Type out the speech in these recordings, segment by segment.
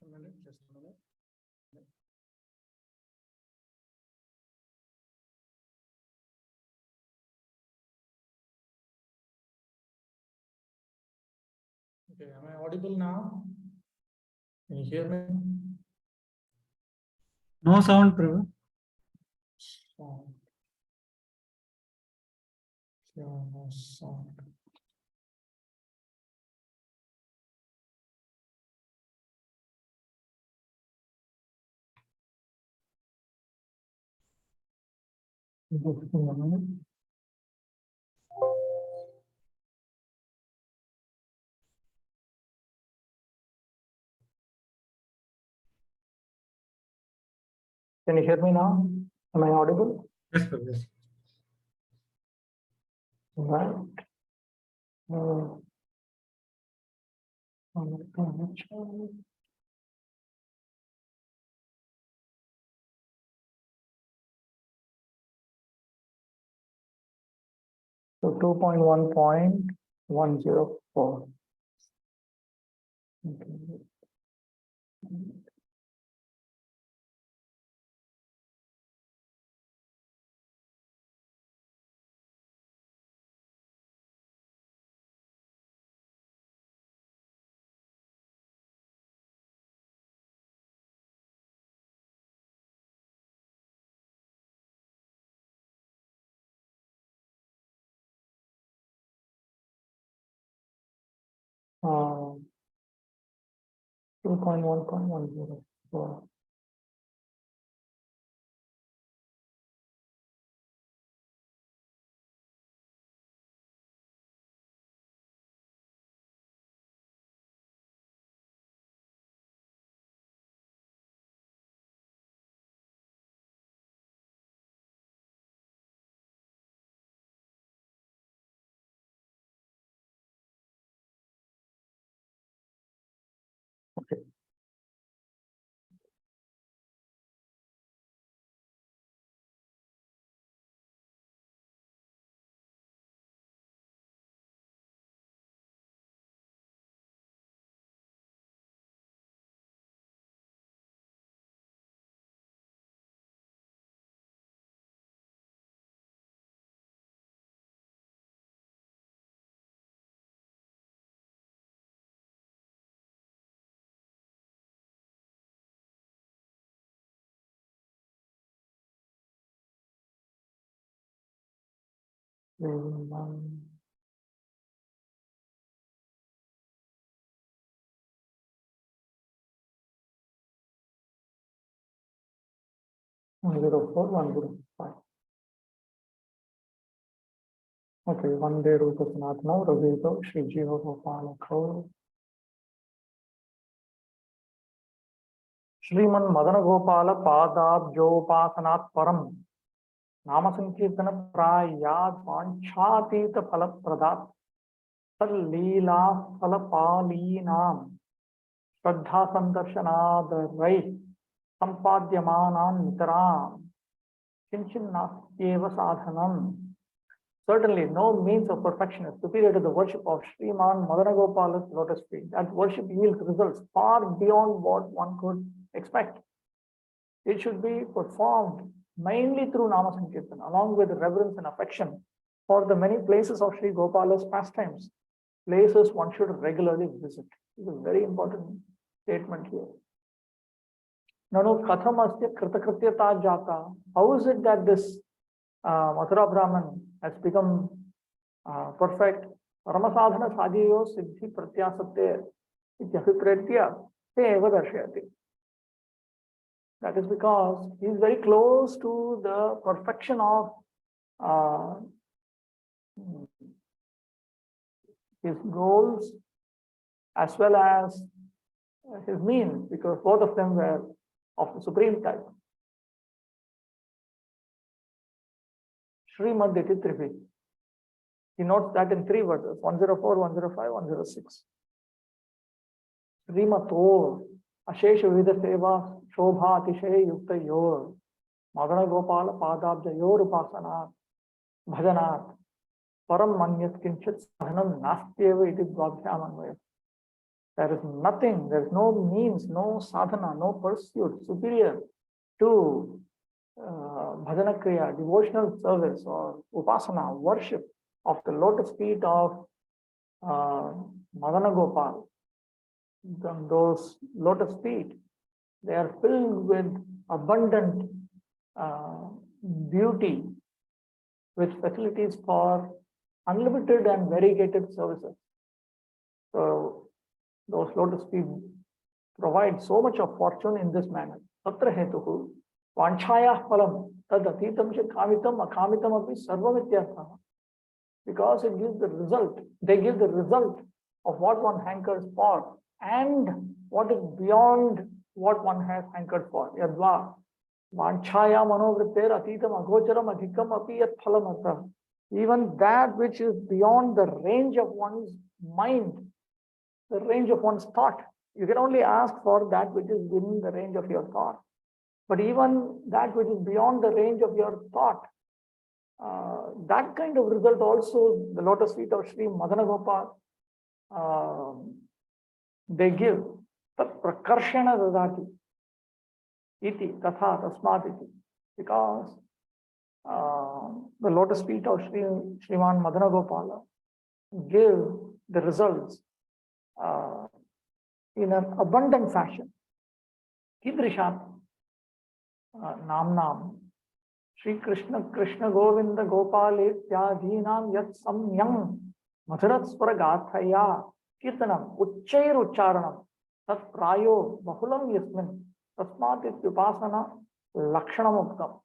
a minute, just a minute. Okay, am I audible now? Can you hear me? No sound, Prabhu. Sound. No sound. Just a minute. Can you hear me now? Am I audible? Yes, Prabhu. Yes. Right. So 2.1.104. Okay. Uh, 2.1.104. Okay. Vidvan. One zero four, 105. Okay, one day Rupa Sanatana, Ravito, Shri Jiva Gopala Kaur. Shriman Madana Gopala Padab Jopasanat Param. Nama Sankirtana Prayad Vanchhatita Phala Pradat. Sal Leela Phala Palinam. Shraddha Sandarshana Rai. Sampadhyamanan Nitaram. Kinchin Nastyeva Sadhanam. Certainly, no means of perfection is superior to the worship of Sriman Madana Gopala's lotus feet. That worship yields results far beyond what one could expect. It should be performed mainly through Nama Sankirtan, along with reverence and affection for the many places of Sri Gopala's pastimes, places one should regularly visit. This is a very important statement here. Nanu katham asya kritakrityata jata. How is it that this Mathura Brahman has become perfect? Ramasadhana sadhiyo siddhi pratyasate ityabhipretya te eva darshayati. That is because he is very close to the perfection of his goals as well as his means, because both of them were of the supreme type. Srimad Trivi. He notes that in three verses, 104, 105, 106. Srimato Ashesha Vida Seva Shobha Atishay Yukta Yor Madana Gopala Padabja Yor Upasana Bhajanat Param Manyat Kinchit Sahanam Nastyeva Iti Dvabhyamanvaya. There is nothing, there is no means, no sadhana, no pursuit superior to bhajana kriya, devotional service or upasana, worship of the lotus feet of Madana Gopal. Those lotus feet, they are filled with abundant beauty, with facilities for unlimited and variegated services. So those lotus feet provide so much of fortune in this manner. Tatra hetuhu vanchayah phalam tad atitam cha kamitam akamitam api sarvam ityartha. Because it gives the result, they give the result of what one hankers for and what is beyond what one has hankered for. Yadva vanchaya manovritter atitam agocharam adhikam api yat phalam artha. Even that which is beyond the range of one's mind, the range of one's thought. You can only ask for that which is within the range of your thought. But even that which is beyond the range of your thought, that kind of result also the lotus feet of Sri Madana Gopal, they give. Tat prakarshana dadati iti tatha tasmat iti. Because the lotus feet of Sriman Madana Gopala give the results in an abundant fashion. Kidrishat Namnam Shri Krishna Krishna Govinda Gopal Ityadhinam Yat Samyam Madhurat Swaragathaya Kirtanam Uchair Ucharanam Tat Prayo Bahulam Yasmin Tasmat Ityupasana Lakshanam Uktam.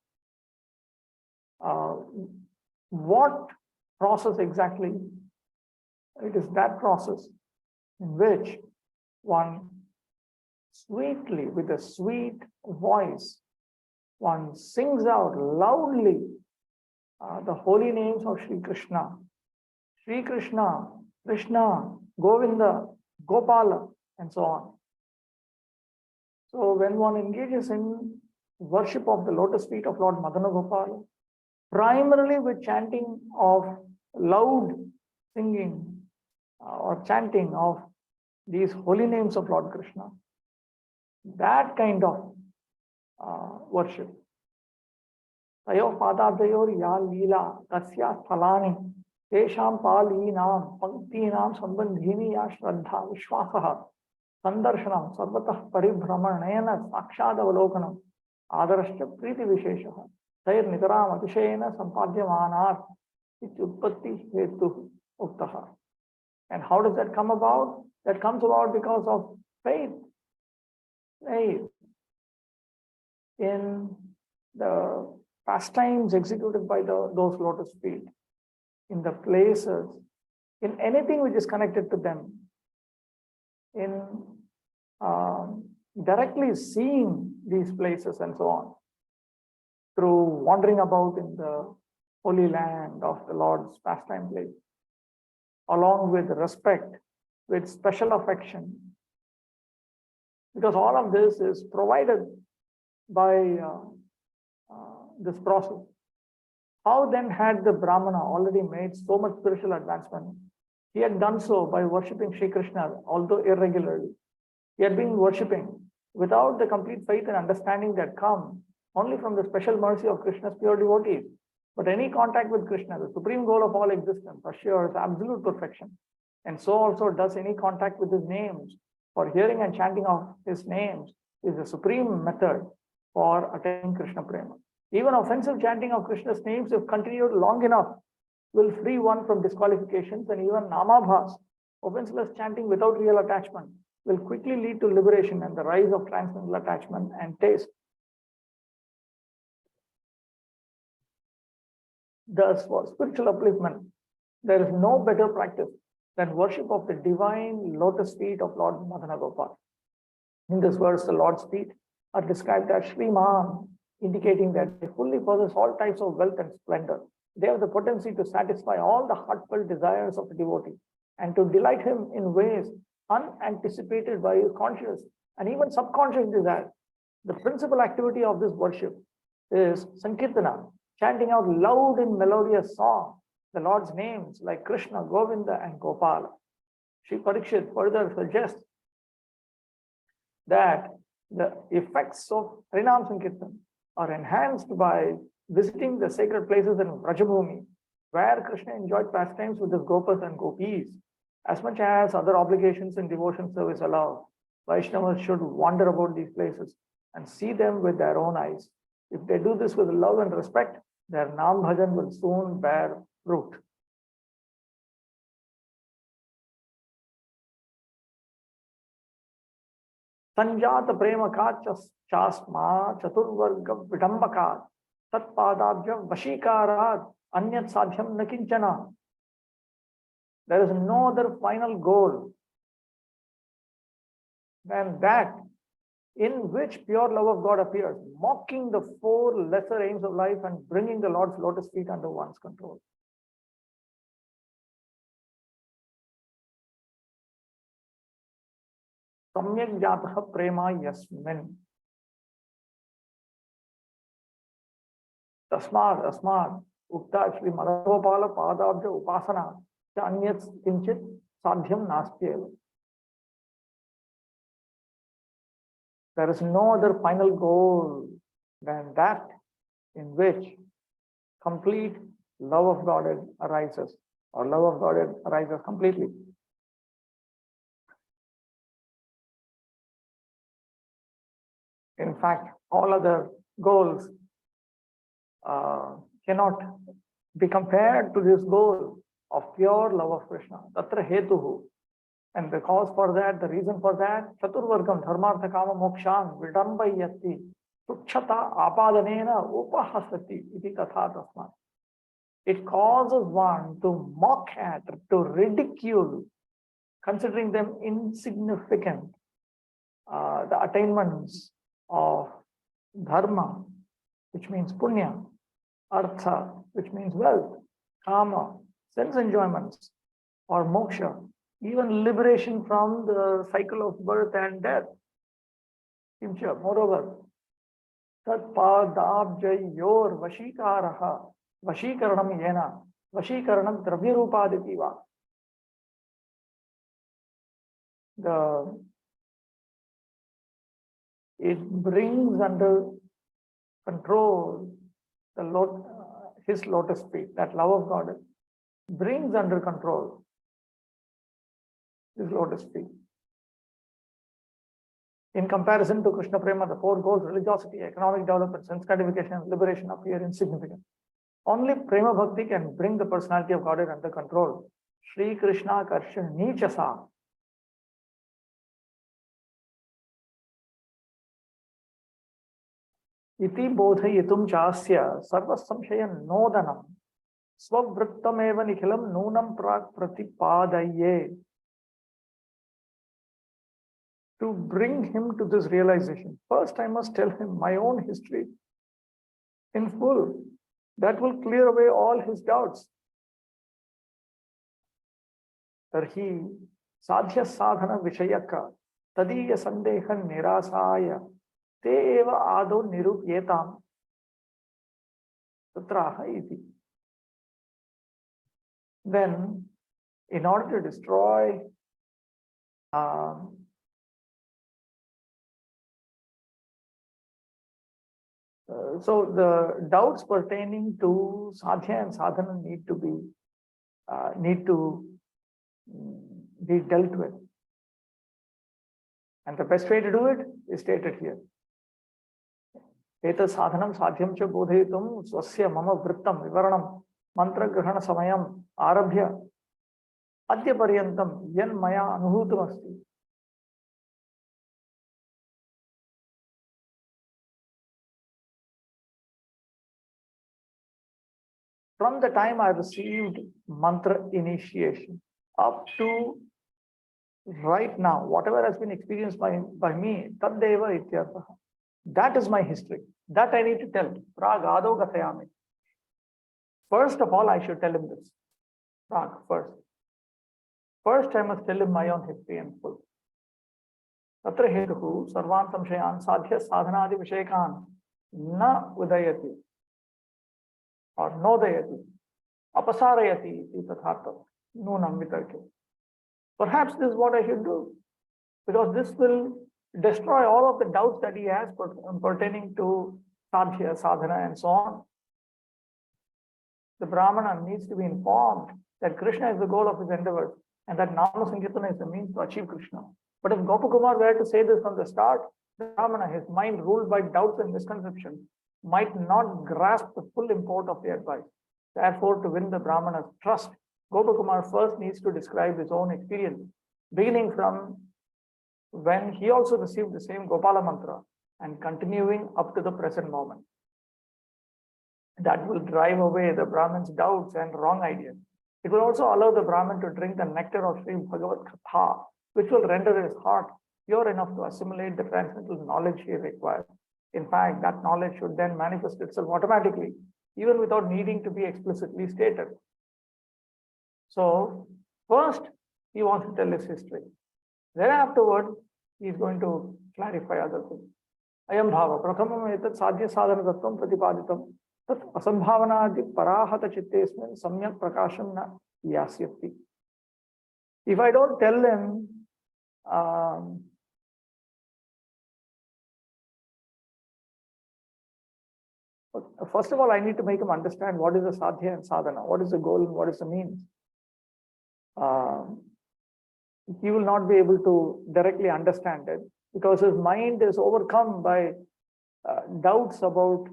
What process exactly? It is that process in which one sweetly, with a sweet voice, one sings out loudly the holy names of Sri Krishna, Krishna, Govinda, Gopala, and so on. So when one engages in worship of the lotus feet of Lord Madana Gopala, primarily with chanting of loud singing or chanting of these holy names of Lord Krishna, that kind of worship. Tayo padadayor ya lila tasya phalani tesham palinam panktinam sambandhini ya shraddha vishwasaha sandarshanam sarvatah paribhramanayana sakshadavalokanam adarashya priti visheshaha tayir nitaram atishayena sampadhyamanat ityutpatti hetu uktaha. And how does that come about? That comes about because of faith. Faith in the pastimes executed by those lotus feet, in the places, in anything which is connected to them, in directly seeing these places and so on, through wandering about in the holy land of the Lord's pastime place, along with respect, with special affection, because all of this is provided by this process. How then had the Brahmana already made so much spiritual advancement? He had done so by worshipping Sri Krishna, although irregularly. He had been worshipping without the complete faith and understanding that come only from the special mercy of Krishna's pure devotees. But any contact with Krishna, the supreme goal of all existence, assures absolute perfection. And so also does any contact with his names. For hearing and chanting of his names is the supreme method for attaining Krishna Prema. Even offensive chanting of Krishna's names, if continued long enough, will free one from disqualifications, and even namabhas, offenseless chanting without real attachment, will quickly lead to liberation and the rise of transcendental attachment and taste. Thus, for spiritual upliftment, there is no better practice than worship of the divine lotus feet of Lord Madana Gopal. In this verse, the Lord's feet are described as Shriman, indicating that they fully possess all types of wealth and splendor. They have the potency to satisfy all the heartfelt desires of the devotee and to delight him in ways unanticipated by his conscious and even subconscious desire. The principal activity of this worship is Sankirtana, chanting out loud in melodious song the Lord's names like Krishna, Govinda, and Gopala. Sri Parikshit further suggests that the effects of Harinam Sankirtan are enhanced by visiting the sacred places in Vrajabhumi, where Krishna enjoyed pastimes with his gopas and gopis. As much as other obligations in devotion service allow, Vaishnavas should wander about these places and see them with their own eyes. If they do this with love and respect, their Nam Bhajan will soon bear fruit. Sanjata prema chasma chaturvarga vidambaka tatpadabhya vashikarat anyat sadhyam nakinchana. There is no other final goal than that in which pure love of God appears, mocking the four lesser aims of life and bringing the Lord's lotus feet under one's control. Samyak jatah prema yasmin. Tasmad ukta Shri Madhavapala Padabja Upasana cha anyat kinchit sadhyam nastyeva. There is no other final goal than that in which complete love of God arises, or love of God arises completely. In fact, all other goals cannot be compared to this goal of pure love of Krishna. Tatra hetuhu. And the cause for that, the reason for that, Chaturvargam dharmartha kama mokshan vidambayati tuchata apadanena upahasati iti tatha tasmat. It causes one to mock at, to ridicule, considering them insignificant, the attainments of dharma, which means punya, artha, which means wealth, kama, sense enjoyments, or moksha, even liberation from the cycle of birth and death. Moreover, tat padabjayor vashikaraha vashikaranam yena vashikaranam dravyarupaditiwa. It brings under control the his lotus feet, that love of God brings under control his lotus feet. In comparison to Krishna Prema, the four goals, religiosity, economic development, sense gratification, and liberation appear insignificant. Only Prema Bhakti can bring the personality of Godhead under control. Shri Krishna Karshan Nichasa. Iti bodhayitum chasya sarva samshayan nodanam svavrittameva nikhilam nunam prak pratipadaye. To bring him to this realization, first I must tell him my own history in full. That will clear away all his doubts. Tarhi sadhya sadhana vishayaka tadiya sandehan nirasaya te eva ado nirupyetam tatraha iti. Then, in order to destroy so the doubts pertaining to sadhya and sadhana need to be dealt with. And the best way to do it is stated here. Eta sadhanam sadhyam cha bodhayitum swasya mama vrittam vivaranam mantra grahana samayam arabhya adya paryantam yan maya anuhutam asti. From the time I received mantra initiation up to right now, whatever has been experienced by me, taddeva ityartha. That is my history. That I need to tell. Pragado gathayami. First of all, I should tell him this. First. First, I must tell him my own history in full. Tatra hetuhu sarvan samshayan sadhya sadhanadi vishayakan na udayati. Or nodayati, apasarayati iti tathartam nunam vitarke. Perhaps this is what I should do, because this will destroy all of the doubts that he has pertaining to sadhya, sadhana, and so on. The Brahmana needs to be informed that Krishna is the goal of his endeavors and that Nama Sankirtana is the means to achieve Krishna. But if Gopakumar were to say this from the start, the Brahmana, his mind ruled by doubts and misconceptions, might not grasp the full import of the advice. Therefore, to win the Brahmana's trust, Gopakumar first needs to describe his own experience, beginning from when he also received the same Gopala mantra and continuing up to the present moment. That will drive away the Brahman's doubts and wrong ideas. It will also allow the Brahman to drink the nectar of Sri Bhagavad Katha, which will render his heart pure enough to assimilate the transcendental knowledge he requires. In fact, that knowledge should then manifest itself automatically, even without needing to be explicitly stated. So, first, he wants to tell his history. Then afterward, he is going to clarify other things. Ayam bhava, prathamam etat sadhya sadhana tattvam pratipaditam, tat asambhavanadi parahata chittesmin samyak prakasham na yasyati. If I don't tell him, first of all, I need to make him understand what is the sadhya and sadhana, what is the goal and what is the means. He will not be able to directly understand it because his mind is overcome by doubts about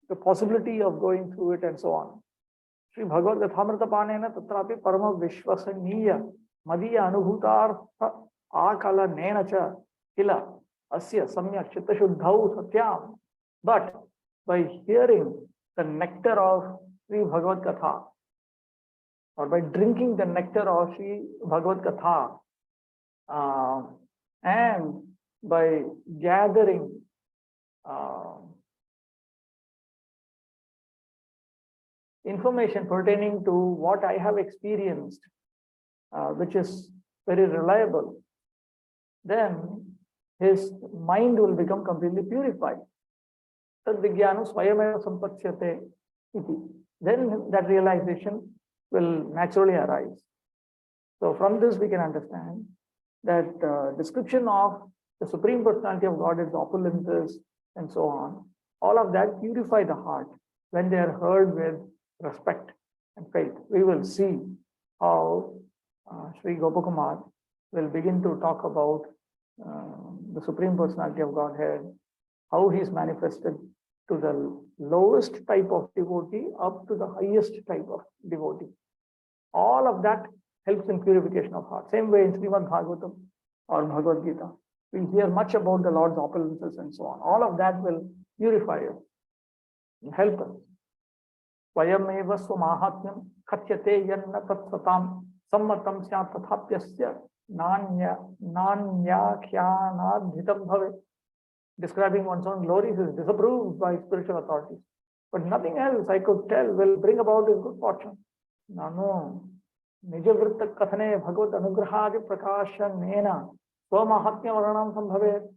the possibility of going through it and so on. Sri Bhagavatamrita panena tatrapi parama vishwasaniya madiya anubhutartha akala nenacha kila asya samyak chitta shuddhau satyam. But by hearing the nectar of Sri Bhagavad Katha, or by drinking the nectar of Sri Bhagavad Katha, and by gathering information pertaining to what I have experienced, which is very reliable, then his mind will become completely purified. Tad vijnanu swayameva sampatsyate iti. Then that realization will naturally arise. So from this we can understand that description of the Supreme Personality of God, its opulences and so on, all of that purify the heart when they are heard with respect and faith. We will see how Sri Gopakumar will begin to talk about the Supreme Personality of Godhead, how he is manifested to the lowest type of devotee up to the highest type of devotee. All of that helps in purification of heart. Same way in Srimad Bhagavatam or Bhagavad Gita, we hear much about the Lord's opulences and so on. All of that will purify us and help us. Vayameva swamahatmyam khatyate yanna tatsatam sammatam syat tathapyasya nanyakyanadhitam bhave. Describing one's own glories is disapproved by spiritual authorities. But nothing else I could tell will bring about his good fortune. Nano nijavritta kathane bhagavat anugrahadi prakashanena swamahatmya varanam sambhavet.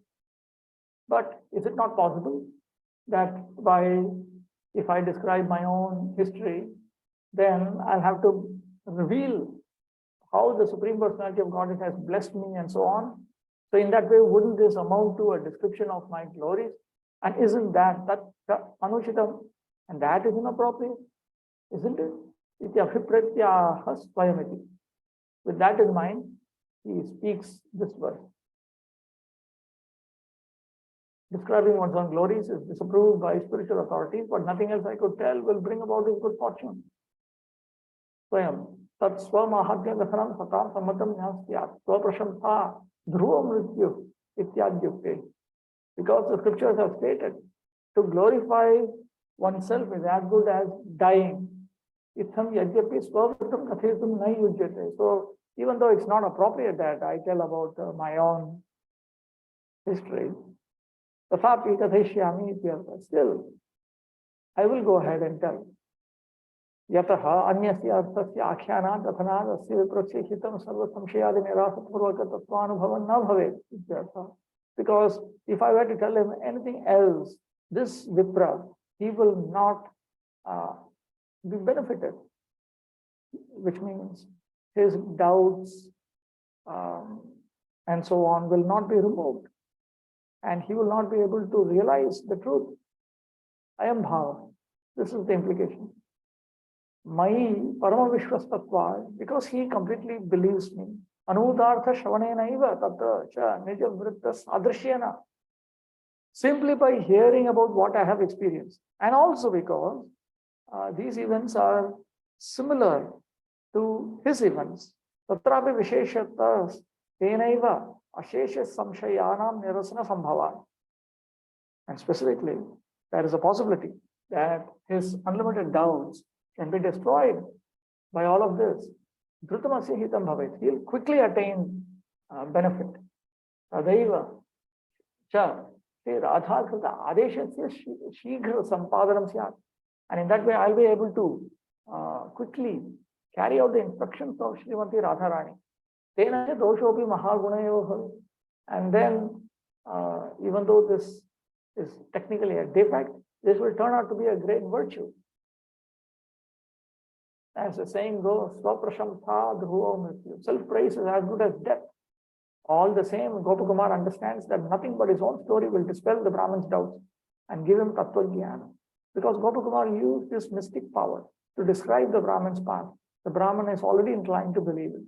But is it not possible that if I describe my own history, then I'll have to reveal how the Supreme Personality of God has blessed me and so on? So in that way, wouldn't this amount to a description of my glories? And isn't that anuchitam? And that is inappropriate, isn't it? With that in mind, he speaks this verse. Describing one's own glories is disapproved by spiritual authorities, but nothing else I could tell will bring about his good fortune. Swayam tat swamahadya gathanam satam sammatam nyasyat swaprashamsa dhruva mrityu ityadyukte. Because the scriptures have stated, to glorify oneself is as good as dying. Itham yajyapi swavritam kathitum nai yujyate. So even though it's not appropriate that I tell about my own history, tathapi kathishyami ityartha. Still, I will go ahead and tell. Yataha anyasya arthasya akhyana kathanad asya viprasya hitam sarva samshayadi nirasatpurvaka tattvanubhavan na bhavet ityartha. Because if I were to tell him anything else, this Vipra, he will not be benefited, which means his doubts and so on will not be removed. And he will not be able to realize the truth. I am Bhava. This is the implication. Mai Parama Vishwastatva, because he completely believes me. Anudartha Shravanenaiva Tatra Cha Nija Vrittas Adrishyena. Simply by hearing about what I have experienced. And also because these events are similar to his events. Tatrapi Visheshatas Tenaiva Ashesha Samshayanam Nirasana Sambhava. And specifically, there is a possibility that his unlimited doubts can be destroyed by all of this. Dhrutamasi hitam bhavet. He'll quickly attain benefit. Tadaiva cha Radha Krita Adeshasya Shighra Sampadanam Syat. And in that way, I'll be able to quickly carry out the instructions of Srimati Radharani. Tena doshopi mahagunayoha. And then, even though this is technically a defect, this will turn out to be a great virtue. As the saying goes, Swaprashamtha dhruvo mrityu. Self-praise is as good as death. All the same, Gopakumar understands that nothing but his own story will dispel the Brahman's doubts and give him Tattva Jnana. Because Gopakumar used this mystic power to describe the Brahman's path. The Brahman is already inclined to believe it.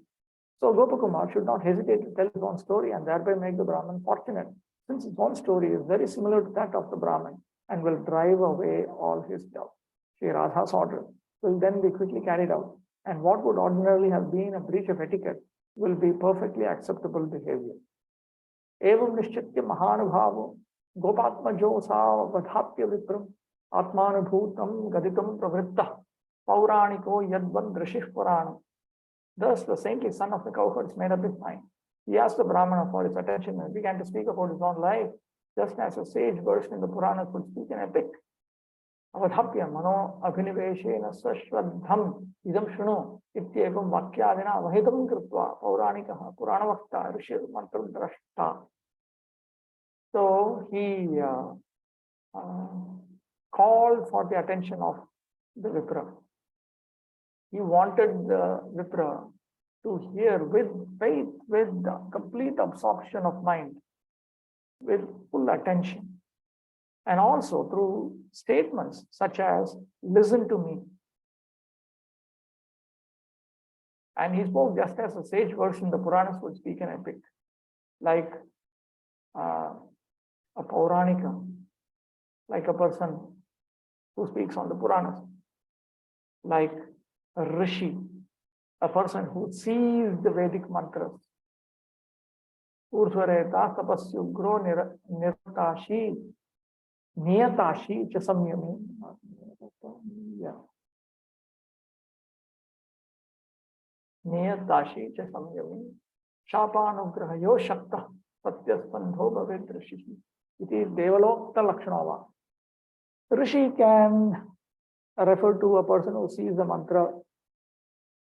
So Gopakumar should not hesitate to tell his own story and thereby make the Brahman fortunate, since his own story is very similar to that of the Brahman and will drive away all his doubts. Sri Radha's order will then be quickly carried out, and what would ordinarily have been a breach of etiquette will be perfectly acceptable behavior. Evam nishchitya mahanubhavo gopatmajo sa vadhapya vipram atmanubhutam gaditam pravritta pauraniko yadvad drishih puranam. Thus, the saintly son of the cowherds made up his mind. He asked the Brahmana for his attention and began to speak about his own life, just as a sage version in the Puranas would speak in epic. Avadhapya mano abhiniveshena sashraddham idam shunu ityevam vakyadina vahitam krutva pauranikaha puranavakta rishir mantra drashta. So he called for the attention of the Vipra. He wanted the Vipra to hear with faith, with complete absorption of mind, with full attention. And also through statements such as, listen to me. And he spoke just as a sage version the Puranas would speak in epic, like a Pauranika, like a person who speaks on the Puranas, like a Rishi, a person who sees the Vedic mantras. Urdhvareta tapasyu gro nirtashi niyatashi cha samyami. Yeah. Niyatashi cha samyami. Shapanugrahayo shakta satyaspandho bhavet rishihi. It is devalokta lakshanava. Rishi can refer to a person who sees the mantra,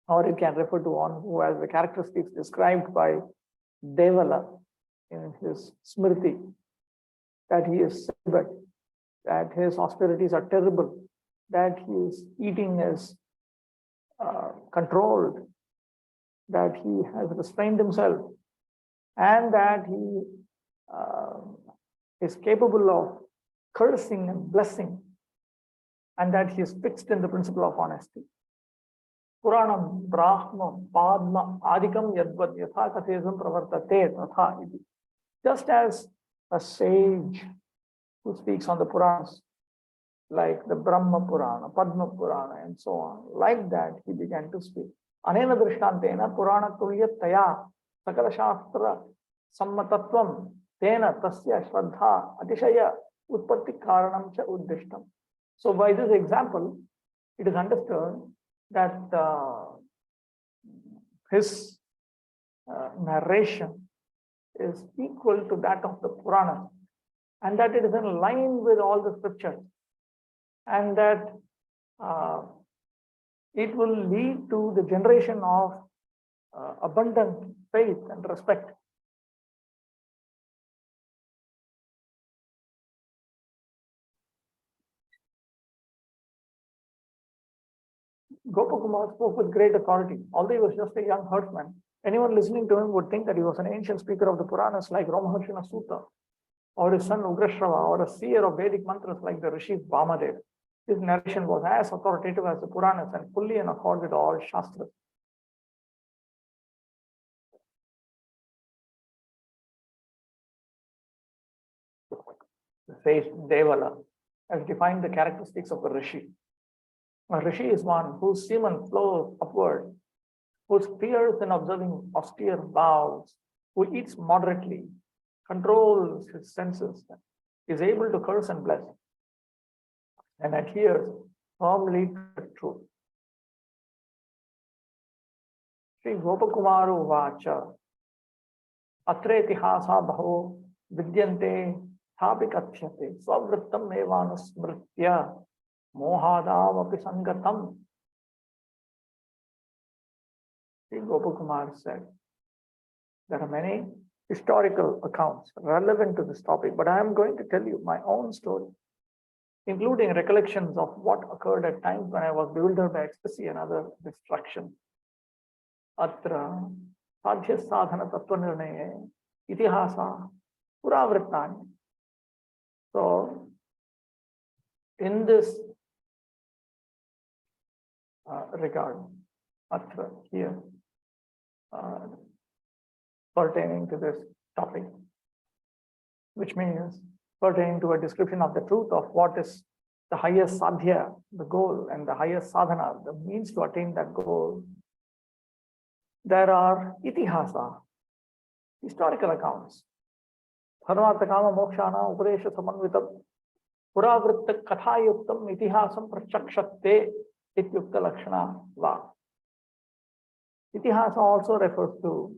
or it can refer to one who has the characteristics described by Devala in his Smriti, that he is celibate, that his austerities are terrible, that his eating is controlled, that he has restrained himself, and that he is capable of cursing and blessing, and that he is fixed in the principle of honesty. Puranam, Brahma, Padma, Adikam, Yadvad, Yatha Kathesam Pravartate, Tatha iti. Just as a sage who speaks on the Puranas, like the Brahma Purana, Padma Purana, and so on, like that he began to speak. Anena Drishtantena Purana Tulya Taya Sakala Shastra Sammatatvam Tena Tasya Shraddha Atishaya Utpatti Karanam Cha Uddishtam. So by this example, it is understood that his narration is equal to that of the Purana, and that it is in line with all the scriptures, and that it will lead to the generation of abundant faith and respect. Gopakumar spoke with great authority. Although he was just a young herdsman, Anyone listening to him would think that he was an ancient speaker of the Puranas like Ramaharshana Sutta, or his son Ugrashrava, or a seer of Vedic mantras like the Rishi Vamadev. His narration was as authoritative as the Puranas and fully in accord with all Shastras. The sage Devala has defined the characteristics of a Rishi. A Rishi is one whose semen flows upward, who fears in observing austere vows, who eats moderately, controls his senses, is able to curse and bless, and adheres firmly to the truth. Sri Gopakumaru Vacha Atre Tihasa Bhavo Vidyante Thapi Kathyate Swavrittam Evanusmritya Mohadav Apisangatam. Sri Gopakumar said, there are many historical accounts relevant to this topic, but I am going to tell you my own story, including recollections of what occurred at times when I was bewildered by ecstasy and other distractions. Atra sadhya sadhana tattva nirnaye itihasa puravrittani. So, in this regard, atra here, pertaining to this topic, which means pertaining to a description of the truth of what is the highest sadhya, the goal, and the highest sadhana, the means to attain that goal. There are itihasa, historical accounts. Dharmartha kama mokshana upadesha samanvitam puravritta kathayuktam itihasam prachakshatte ityukta lakshana va. Itihasa also refers to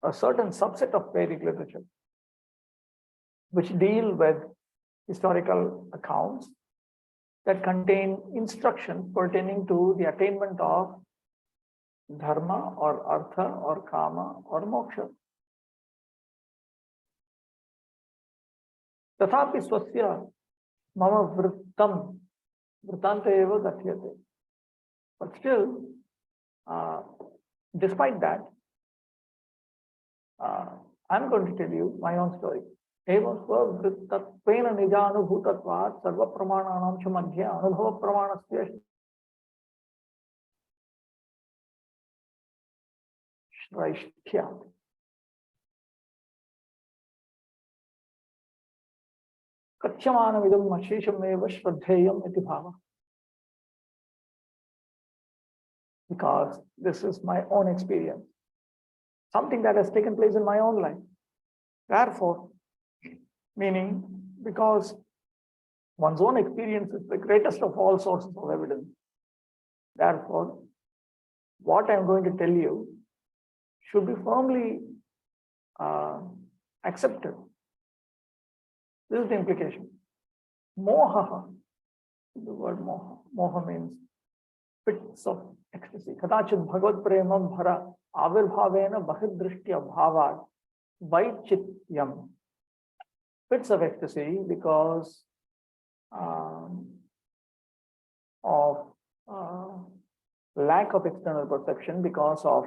a certain subset of Vedic literature which deal with historical accounts that contain instructions pertaining to the attainment of dharma or artha or kama or moksha. Tathapi swasya mama vrittam vrittanta eva gathyate. But still, despite that, I'm going to tell you my own story. Eva svavrittattvena nijanubhutatvat sarva pramananam cha madhya anubhava pramanasya shraishthyat. Kathyamanamidam ashesham eva shraddheyam iti bhava. Because this is my own experience, something that has taken place in my own life. Therefore, meaning because one's own experience is the greatest of all sources of evidence. Therefore, what I'm going to tell you should be firmly accepted. This is the implication. Moha, the word moha. Moha means fits of ecstasy. Kadachit bhagavad premam bhara avirbhavena bahidrishtya bhavad vaichityam. Fits of ecstasy because of lack of external perception, because of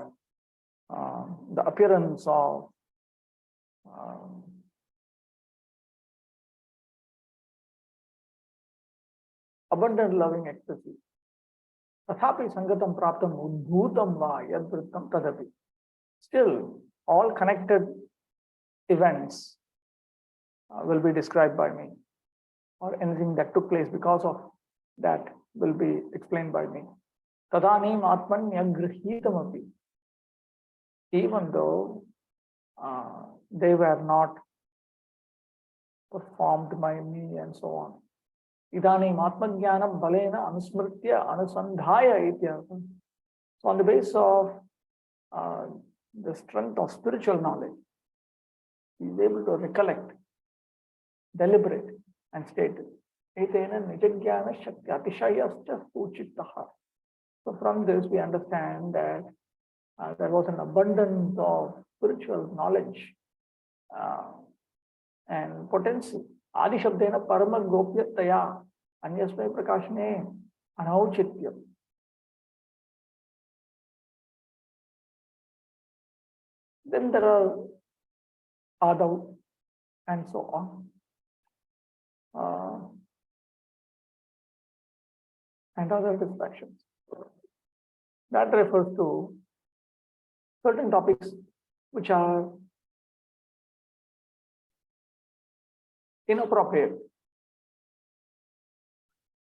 the appearance of abundant loving ecstasy. Tathapi sangatam praptam udbhutam va yadvrittam tadapi. Still, all connected events will be described by me, or anything that took place because of that will be explained by me. Tadanim atmanyagrhitam api. Even though they were not performed by me and so on. Idanim atmajnanam balena anusmritya anusandhaya ityartham. So on the basis of the strength of spiritual knowledge, he is able to recollect, deliberate, and state it. Etena nijajnana shakya atishayascha suchittaha. So from this we understand that there was an abundance of spiritual knowledge and potency. Adi Shabdena Parama Gopyataya Anyasmay Prakashne Anauchityam. Then there are Adav and so on. And other distractions. That refers to certain topics which are inappropriate,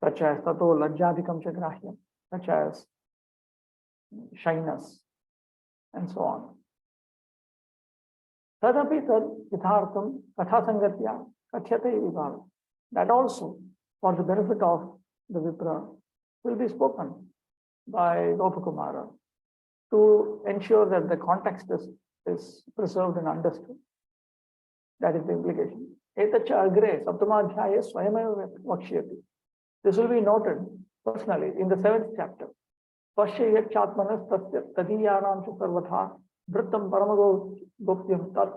such as tato lajjadikam chagrahyam, such as shyness, and so on. Tadapi tad yathartham katha sangatya kathyate vibhava. That also, for the benefit of the Vipra, will be spoken by Gopakumara to ensure that the context is preserved and understood. That is the implication. Etacha agre saptamadhyaya swayameva vakshyati. This will be noted personally in the 7th chapter. Pashyayat chatmanas tasya tadiyanam cha sarvatha vrittam paramagopyam tat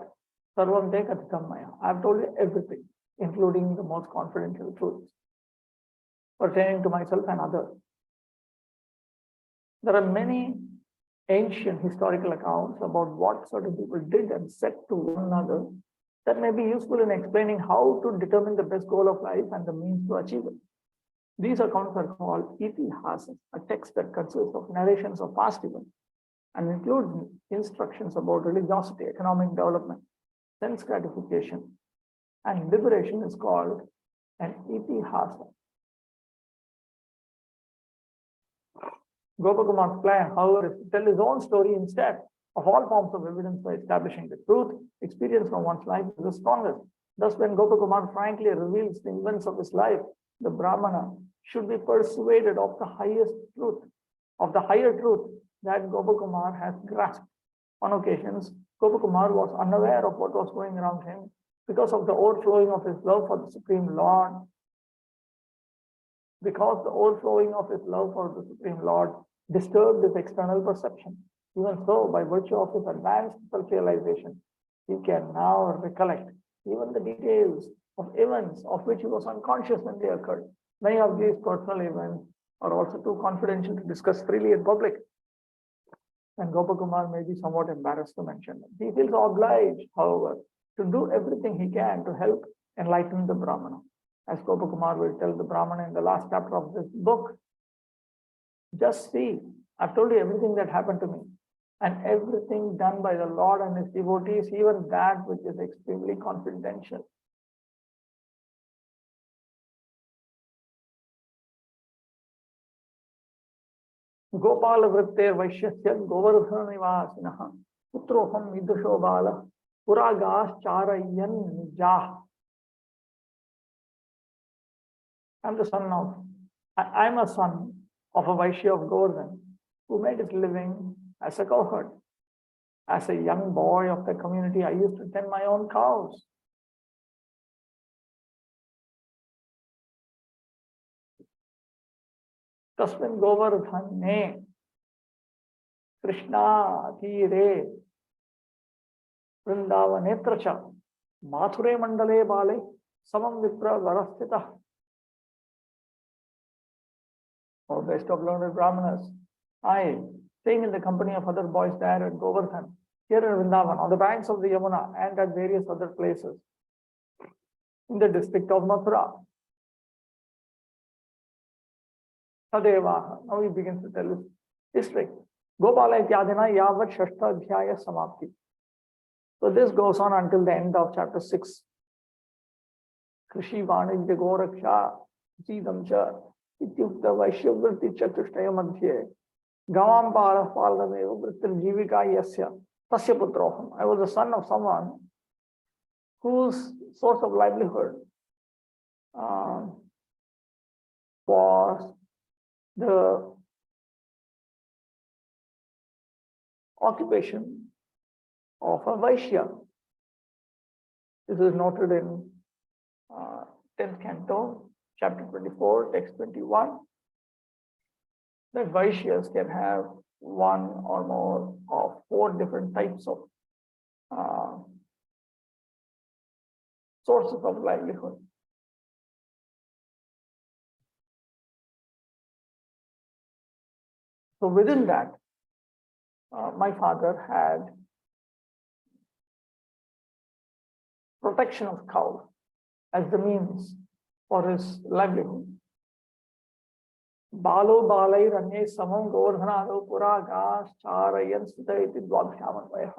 sarvam te kathitam maya. I have told you everything, including the most confidential truths pertaining to myself and others. There are many ancient historical accounts about what certain people did and said to one another that may be useful in explaining how to determine the best goal of life and the means to achieve it. These accounts are called itihasas, a text that consists of narrations of past events and includes instructions about religiosity, economic development, sense gratification, and liberation is called an itihasa. Gopakumar's plan, however, is to tell his own story instead of all forms of evidence by establishing the truth. Experience from one's life is the strongest. Thus, when Gopakumar frankly reveals the events of his life, the Brahmana should be persuaded of the highest truth, of the higher truth that Gopakumar has grasped. On occasions, Gopakumar was unaware of what was going around him because of the overflowing of his love for the Supreme Lord. Because the overflowing of his love for the Supreme Lord disturbed his external perception. Even so, by virtue of his advanced self-realization, he can now recollect even the details of events of which he was unconscious when they occurred. Many of these personal events are also too confidential to discuss freely in public, and Gopakumar may be somewhat embarrassed to mention them. He feels obliged, however, to do everything he can to help enlighten the Brahmana. As Gopakumar will tell the Brahmana in the last chapter of this book, just see, I've told you everything that happened to me, and everything done by the Lord and his devotees, even that which is extremely confidential. Gopala Vrittir Vaishyasya Govardhana Nivasinaha Putroham Vidusho Bala Puragas Charayan Nijah. I'm a son of a Vaishya of Govardhan who made his living as a cowherd. As a young boy of the community, I used to tend my own cows. Tasmin Govardhane Krishna Tire Vrindavanetраcha Mathure Mandale Bale Samam Vipra Varastita. O best of learned Brahmanas, I, staying in the company of other boys there at Govardhan, here in Vrindavan, on the banks of the Yamuna and at various other places, in the district of Mathura. Tadevaha, now he begins to tell his history. Gopala Ityadina Yavat Shashta Adhyaya Samapti. So this goes on until the end of chapter 6. Krishi Vanidya Goraksha Jidamcha Ityukta Vaishyavritti Chatushtaya Madhye Gavam Para Paladameva Vrittir Jivika Yasya Tasya Putroham. I was the son of someone whose source of livelihood was the occupation of a Vaishya. This is noted in 10th canto, chapter 24, text 21, that Vaishyas can have one or more of 4 different types of sources of livelihood. So within that, my father had protection of cow as the means for his livelihood. Balo balai ranye samam govardhanado pura gas charayan sita iti dvabhyamanvaya.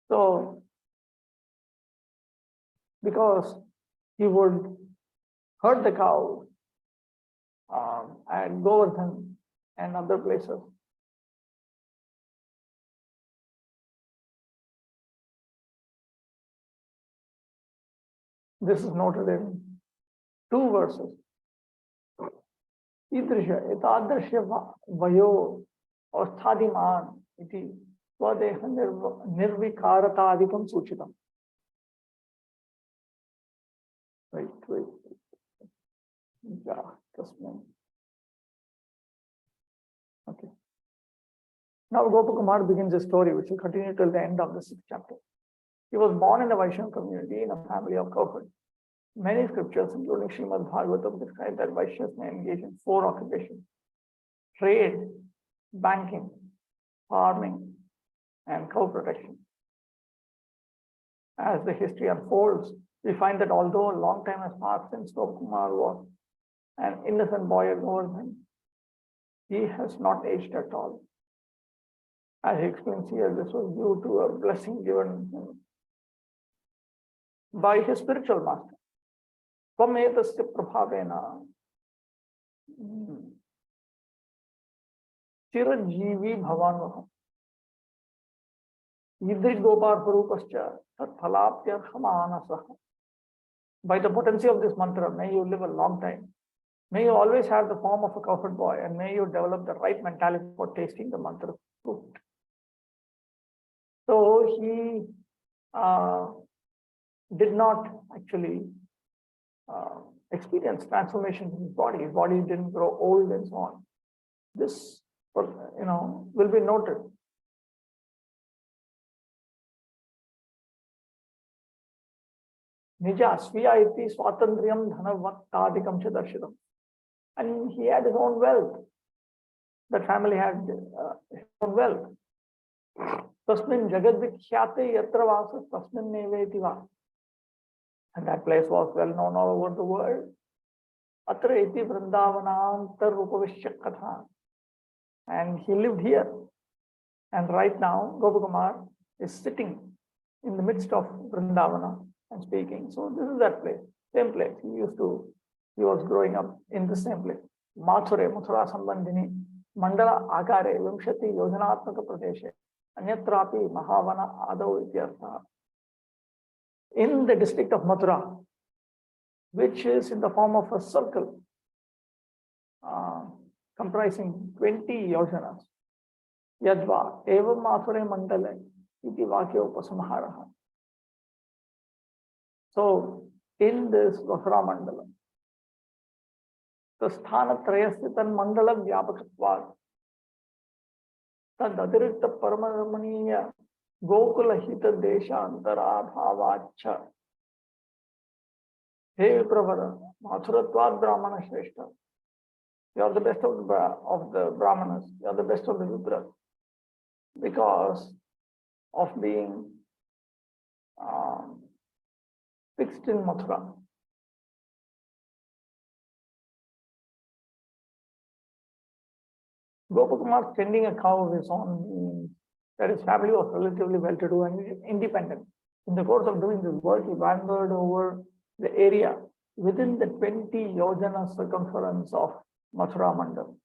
So, because he would herd the cow at Govardhan and other places. This is noted in 2 verses. Idrisha etadrisha vayo avsthadiman iti swadeha nirvikaratadikam suchitam. Wait. Yeah, just a minute. Okay. Now Gopakumar begins a story which will continue till the end of the 6th chapter. He was born in the Vaishnava community in a family of cowherds. Many scriptures, including Srimad Bhagavatam, describe that Vaishnavas may engage in 4 occupations: trade, banking, farming, and cow protection. As the history unfolds, we find that although a long time has passed since Gopakumar was an innocent boy at Govardhan, he has not aged at all. As he explains here, this was due to a blessing given him by his spiritual master. Tvametasya prabhavena chiranjeevi bhavanvaham yidri gopar parupascha tat phalaptyarhamanasah. By the potency of this mantra, may you live a long time. May you always have the form of a cowherd boy, and may you develop the right mentality for tasting the mantra fruit. So he did not actually experience transformation in his body. His body didn't grow old and so on. This, will be noted. Nija sviya iti swatantriyam dhanavattadikam cha darshitam. And he had his own wealth. The family had his own wealth. Tasmin jagat vikhyate yatra vasas tasmin neveti va. And that place was well known all over the world. Atra iti vrindavanantar upavishya katha. And he lived here. And right now, Gopakumar is sitting in the midst of Vrindavana and speaking. So this is that place, same place. He was growing up in the same place. Mathura Sambandhini, Mandala Akare, Vimshati Yojanatmaka Pradeshe, Anyatrapi Mahavana Adau Ityartha. In the district of Mathura, which is in the form of a circle, comprising 20 yojanas. Yadva, evam Mathura Mandale, iti Vakya Upasamharaha. So, in this Mathura Mandala, the sthana trayasya mandala vyapakatvad tad adirikta paramarmaniya gokula hita desha antara bhavacha he pravara mathuratvad brahmana shreshta. You are the best of the brahmanas, you are the best of the Vidras, because of being fixed in Mathura. Gopakumar tending a cow of his own means that his family was relatively well-to-do and independent. In the course of doing this work, he wandered over the area within the 20 yojana circumference of Mathura Mandal.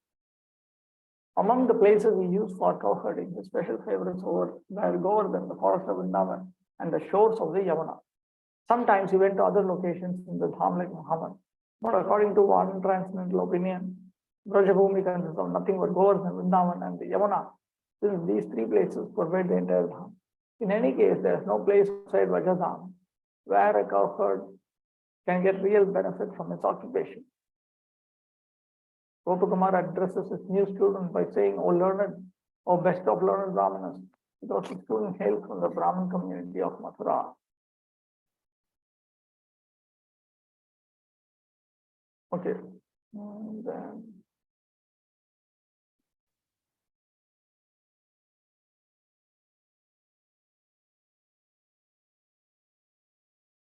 Among the places he used for cow herding, his special favorites were Govardhan, the forest of Vrindavan, and the shores of the Yamuna. Sometimes he went to other locations in the Dham like Muhammad. But according to one transcendental opinion, Brajabhumi consists of nothing but Govardhan, Vrindavan, and the Yamuna, since these 3 places pervade the entire Dham. In any case, there is no place outside Vajradham where a cow herd can get real benefit from its occupation. Gopakumar addresses his new student by saying, "O learned, O best of learned Brahmanas," because his student hails from the Brahmin community of Mathura. Okay. And then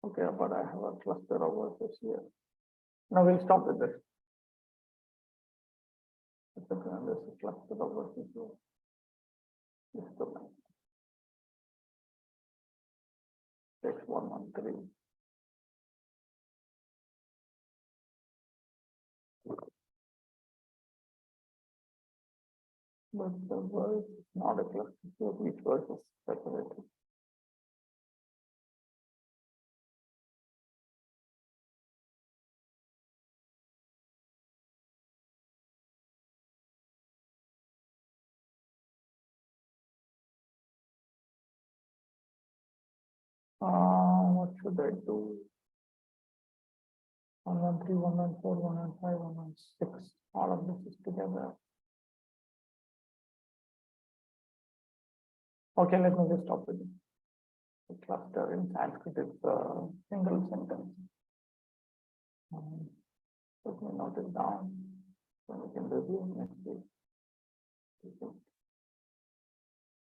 Okay, but I have a cluster of verses here. Now we'll stop with this. There's a cluster of verses here. This is the one. Text 113. But the verse is not a cluster, so each verse is separated. What should I do? 113, 114, 115, 116. All of this is together. Okay, let me just stop with it. The cluster in Sanskrit is a single sentence. Let me note it down so we can review next week.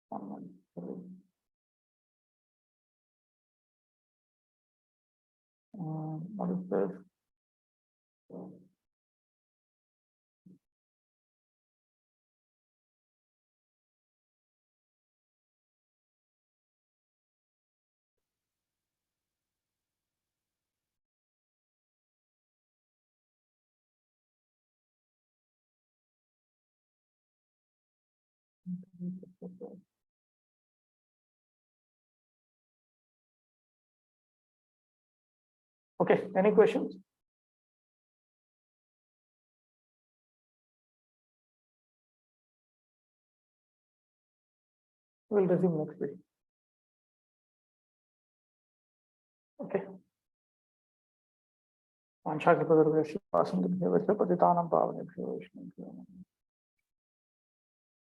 113. What is this? Okay, any questions? We'll resume next week. Okay. Vanshakripadurvesya pasandu bhyo vasya patitanam pavanebhyo Vaishnavibhyo.